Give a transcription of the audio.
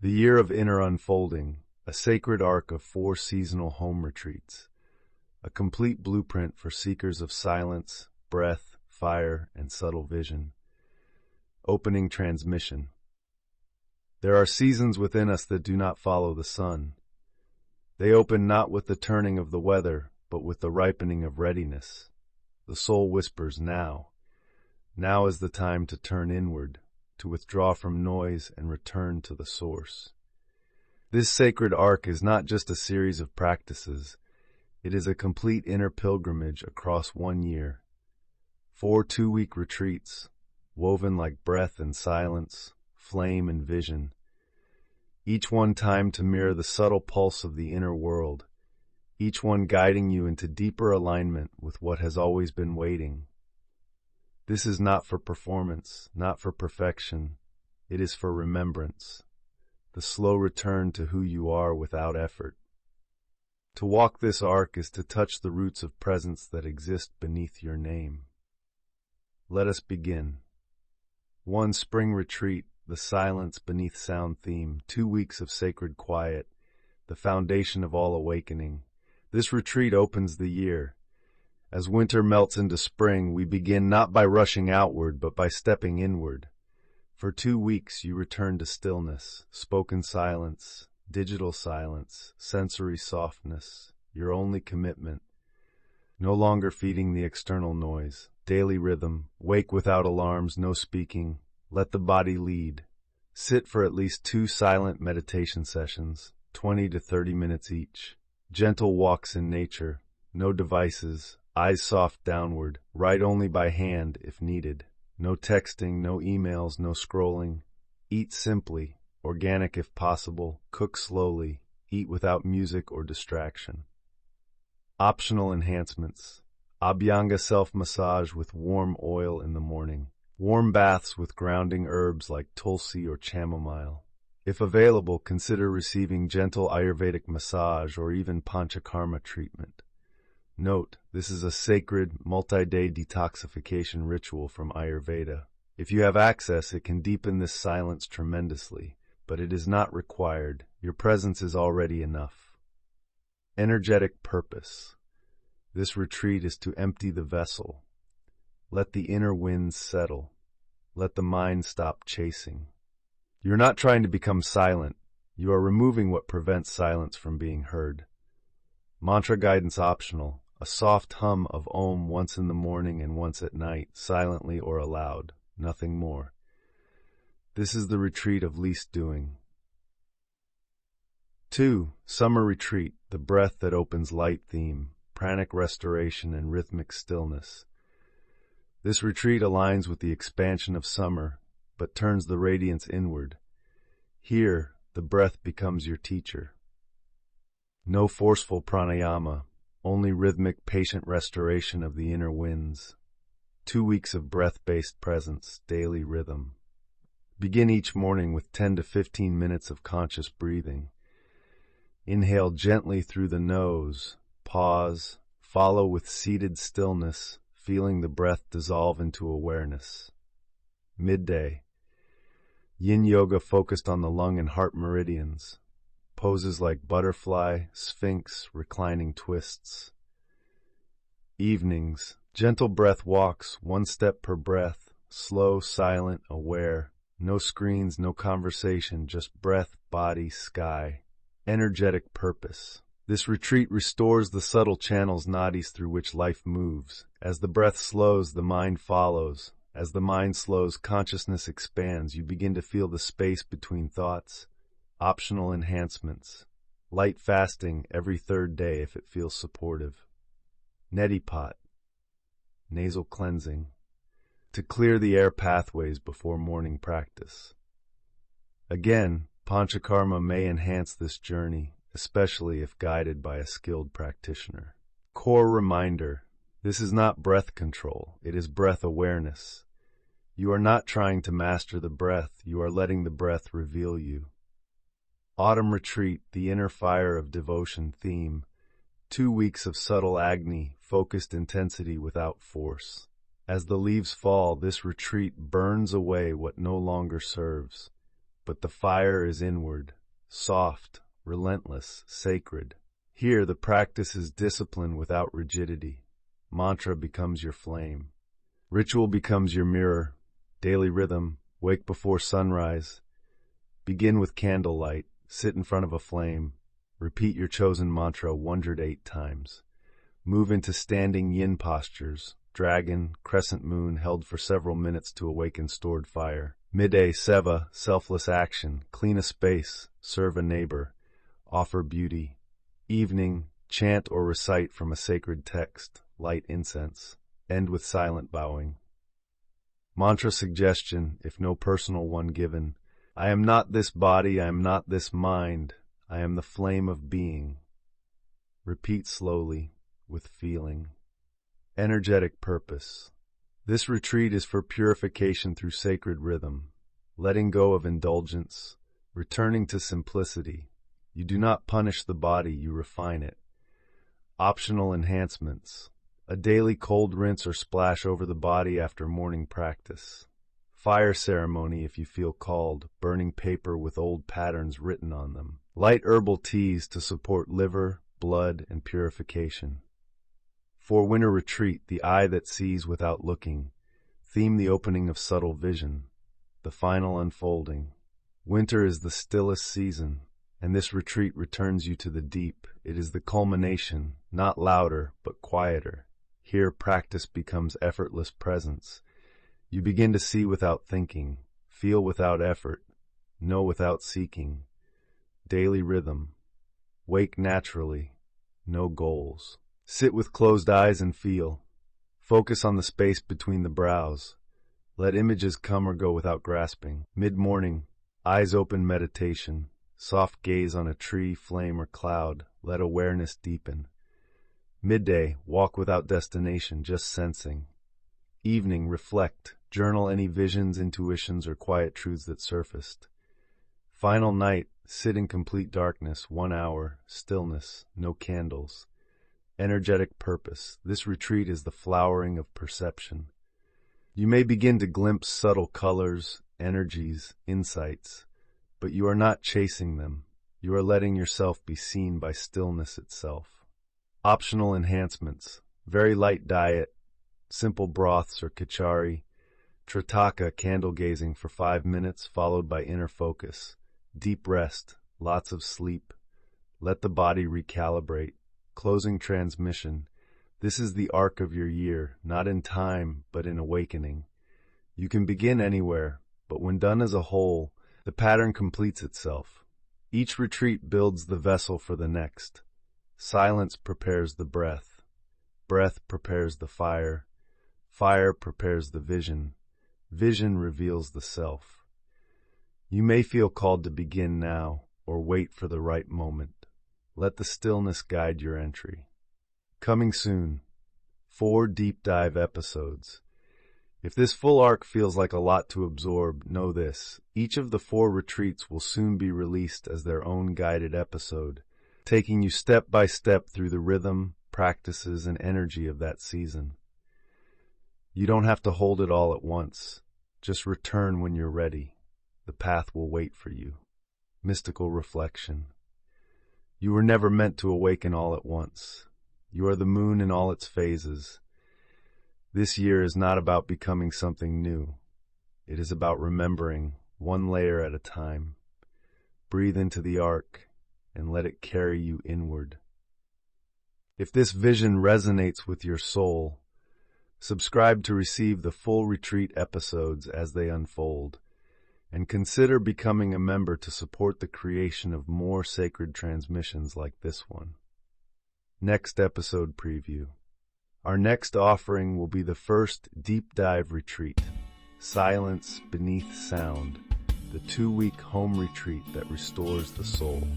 The year of inner unfolding, a sacred arc of 4 seasonal home retreats, a complete blueprint for seekers of silence, breath, fire, and subtle vision. Opening transmission. There are seasons within us that do not follow the sun. They open not with the turning of the weather, but with the ripening of readiness. The soul whispers now. Now is the time to turn inward, to withdraw from noise and return to the source. This sacred arc is not just a series of practices. It is a complete inner pilgrimage across 1 year. 4 2-week retreats, woven like breath and silence, flame and vision. Each one timed to mirror the subtle pulse of the inner world, each one guiding you into deeper alignment with what has always been waiting. This is not for performance, not for perfection. It is for remembrance, the slow return to who you are without effort. To walk this arc is to touch the roots of presence that exist beneath your name. Let us begin. 1 spring retreat, the silence beneath sound theme, 2 weeks of sacred quiet, the foundation of all awakening. This retreat opens the year. As winter melts into spring, we begin not by rushing outward, but by stepping inward. For 2 weeks, you return to stillness, spoken silence, digital silence, sensory softness, your only commitment. No longer feeding the external noise, daily rhythm, wake without alarms, no speaking, let the body lead. Sit for at least 2 silent meditation sessions, 20 to 30 minutes each. Gentle walks in nature, no devices, eyes soft downward, write only by hand if needed. No texting, no emails, no scrolling. Eat simply, organic if possible, cook slowly, eat without music or distraction. Optional enhancements. Abhyanga self-massage with warm oil in the morning. Warm baths with grounding herbs like tulsi or chamomile. If available, consider receiving gentle Ayurvedic massage or even panchakarma treatment. Note, this is a sacred, multi-day detoxification ritual from Ayurveda. If you have access, it can deepen this silence tremendously, but it is not required. Your presence is already enough. Energetic purpose. This retreat is to empty the vessel. Let the inner winds settle. Let the mind stop chasing. You're not trying to become silent. You are removing what prevents silence from being heard. Mantra guidance optional. A soft hum of Om once in the morning and once at night, silently or aloud. Nothing more. This is the retreat of least doing. 2. Summer retreat. The breath that opens light theme. Pranic restoration and rhythmic stillness. This retreat aligns with the expansion of summer, but turns the radiance inward. Here, the breath becomes your teacher. No forceful pranayama, only rhythmic, patient restoration of the inner winds. 2 weeks of breath-based presence, daily rhythm. Begin each morning with 10 to 15 minutes of conscious breathing. Inhale gently through the nose, pause, follow with seated stillness, feeling the breath dissolve into awareness. Midday. Yin yoga focused on the lung and heart meridians. Poses like butterfly, sphinx, reclining twists. Evenings. Gentle breath walks, 1 step per breath. Slow, silent, aware. No screens, no conversation, just breath, body, sky. Energetic purpose. This retreat restores the subtle channels nadis through which life moves. As the breath slows, the mind follows. As the mind slows, consciousness expands. You begin to feel the space between thoughts. Optional enhancements. Light fasting every 3rd day if it feels supportive. Neti pot. Nasal cleansing. To clear the air pathways before morning practice. Again, panchakarma may enhance this journey, especially if guided by a skilled practitioner. Core reminder. This is not breath control. It is breath awareness. You are not trying to master the breath. You are letting the breath reveal you. Autumn retreat, the inner fire of devotion theme. 2 weeks of subtle agni, focused intensity without force. As the leaves fall, this retreat burns away what no longer serves. But the fire is inward, soft, relentless, sacred. Here, the practice is discipline without rigidity. Mantra becomes your flame. Ritual becomes your mirror. Daily rhythm, wake before sunrise. Begin with candlelight, sit in front of a flame. Repeat your chosen mantra 108 times. Move into standing yin postures, dragon, crescent moon held for several minutes to awaken stored fire. Midday seva, selfless action, clean a space, serve a neighbor, offer beauty. Evening, chant or recite from a sacred text, light incense, end with silent bowing. Mantra suggestion, if no personal one given. I am not this body, I am not this mind, I am the flame of being. Repeat slowly, with feeling. Energetic purpose. This retreat is for purification through sacred rhythm, letting go of indulgence, returning to simplicity. You do not punish the body, you refine it. Optional enhancements. A daily cold rinse or splash over the body after morning practice. Fire ceremony if you feel called, burning paper with old patterns written on them. Light herbal teas to support liver, blood, and purification. For winter retreat, the eye that sees without looking. Theme the opening of subtle vision, the final unfolding. Winter is the stillest season, and this retreat returns you to the deep. It is the culmination, not louder, but quieter. Here, practice becomes effortless presence. You begin to see without thinking, feel without effort, know without seeking. Daily rhythm. Wake naturally, no goals. Sit with closed eyes and feel. Focus on the space between the brows. Let images come or go without grasping. Mid-morning, eyes open meditation. Soft gaze on a tree, flame, or cloud. Let awareness deepen. Midday, walk without destination, just sensing. Evening, reflect. Journal any visions, intuitions, or quiet truths that surfaced. Final night, sit in complete darkness, 1 hour, stillness, no candles. Energetic purpose. This retreat is the flowering of perception. You may begin to glimpse subtle colors, energies, insights, but you are not chasing them. You are letting yourself be seen by stillness itself. Optional enhancements. Very light diet, simple broths or khichari. Tritaka, candle gazing for 5 minutes, followed by inner focus. Deep rest, lots of sleep. Let the body recalibrate. Closing transmission. This is the arc of your year, not in time, but in awakening. You can begin anywhere, but when done as a whole, the pattern completes itself. Each retreat builds the vessel for the next. Silence prepares the breath. Breath prepares the fire. Fire prepares the vision. Vision reveals the self. You may feel called to begin now, or wait for the right moment. Let the stillness guide your entry. Coming soon, 4 deep dive episodes. If this full arc feels like a lot to absorb, know this. Each of the 4 retreats will soon be released as their own guided episode, taking you step by step through the rhythm, practices, and energy of that season. You don't have to hold it all at once. Just return when you're ready. The path will wait for you. Mystical reflection. You were never meant to awaken all at once. You are the moon in all its phases. This year is not about becoming something new. It is about remembering, one layer at a time. Breathe into the arc and let it carry you inward. If this vision resonates with your soul, subscribe to receive the full retreat episodes as they unfold, and consider becoming a member to support the creation of more sacred transmissions like this one. Next episode preview. Our next offering will be the first deep dive retreat, Silence Beneath Sound, the 2-week home retreat that restores the soul.